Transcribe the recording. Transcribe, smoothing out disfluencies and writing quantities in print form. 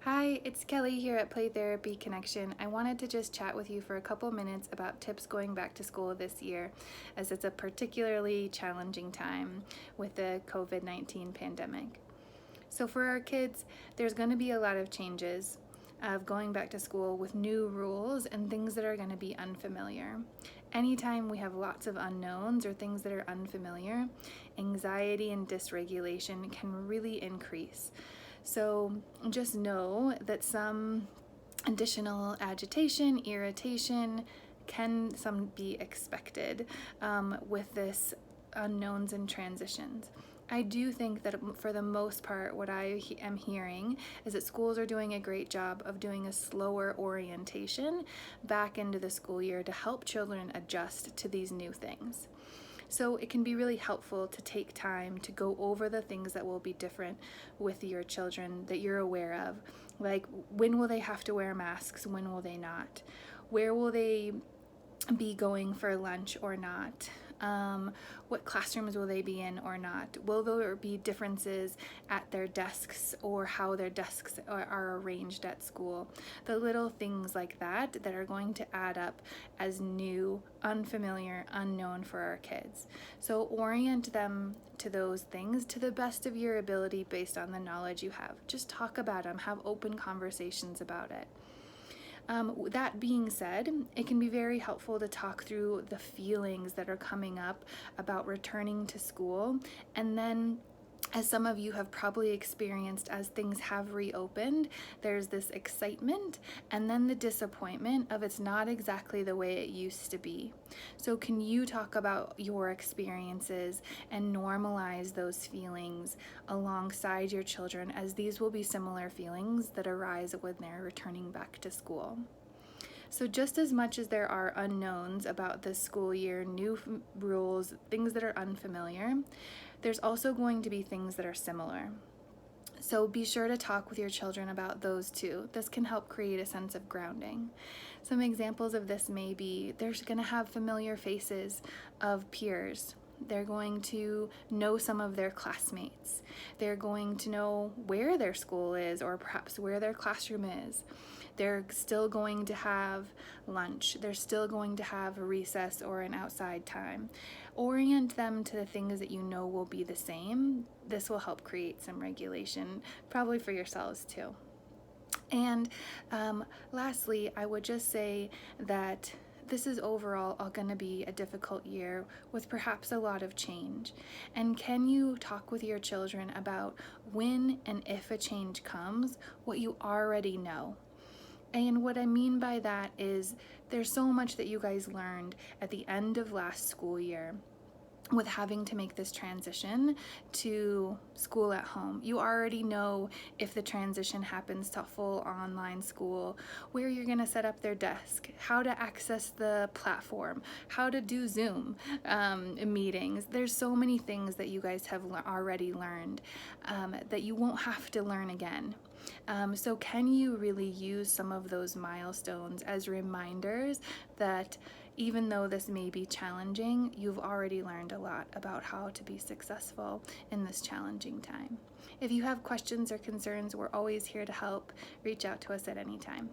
Hi, it's Kelly here at Play Therapy Connection. I wanted to just chat with you for a couple minutes about tips going back to school this year, as it's a particularly challenging time with the COVID-19 pandemic. So for our kids, there's going to be a lot of changes of going back to school with new rules and things that are going to be unfamiliar. Anytime we have lots of unknowns or things that are unfamiliar, anxiety and dysregulation can really increase. So just know that some additional agitation, irritation can some be expected with this unknowns and transitions. I do think that for the most part, what I am hearing is that schools are doing a great job of doing a slower orientation back into the school year to help children adjust to these new things. So it can be really helpful to take time to go over the things that will be different with your children that you're aware of. Like, when will they have to wear masks? When will they not? Where will they be going for lunch or not? What classrooms will they be in or not? Will there be differences at their desks or how their desks are arranged at school? The little things like that that are going to add up as new, unfamiliar, unknown for our kids. So orient them to those things to the best of your ability based on the knowledge you have. Just talk about them, have open conversations about it. That being said, it can be very helpful to talk through the feelings that are coming up about returning to school, and then, as some of you have probably experienced, as things have reopened, there's this excitement and then the disappointment of it's not exactly the way it used to be. So can you talk about your experiences and normalize those feelings alongside your children, as these will be similar feelings that arise when they're returning back to school? So just as much as there are unknowns about this school year, new rules, things that are unfamiliar, there's also going to be things that are similar. So be sure to talk with your children about those too. This can help create a sense of grounding. Some examples of this may be they're going to have familiar faces of peers. They're going to know some of their classmates. They're going to know where their school is or perhaps where their classroom is. They're still going to have lunch. They're still going to have a recess or an outside time. Orient them to the things that you know will be the same. This will help create some regulation, probably for yourselves too. And lastly, I would just say that this is overall going to be a difficult year with perhaps a lot of change. And can you talk with your children about when and if a change comes, what you already know? And what I mean by that is there's so much that you guys learned at the end of last school year with having to make this transition to school at home. You already know if the transition happens to full online school, where you're going to set up their desk, how to access the platform, how to do Zoom meetings. There's so many things that you guys have already learned that you won't have to learn again. So can you really use some of those milestones as reminders that even though this may be challenging, you've already learned a lot about how to be successful in this challenging time? If you have questions or concerns, we're always here to help. Reach out to us at any time.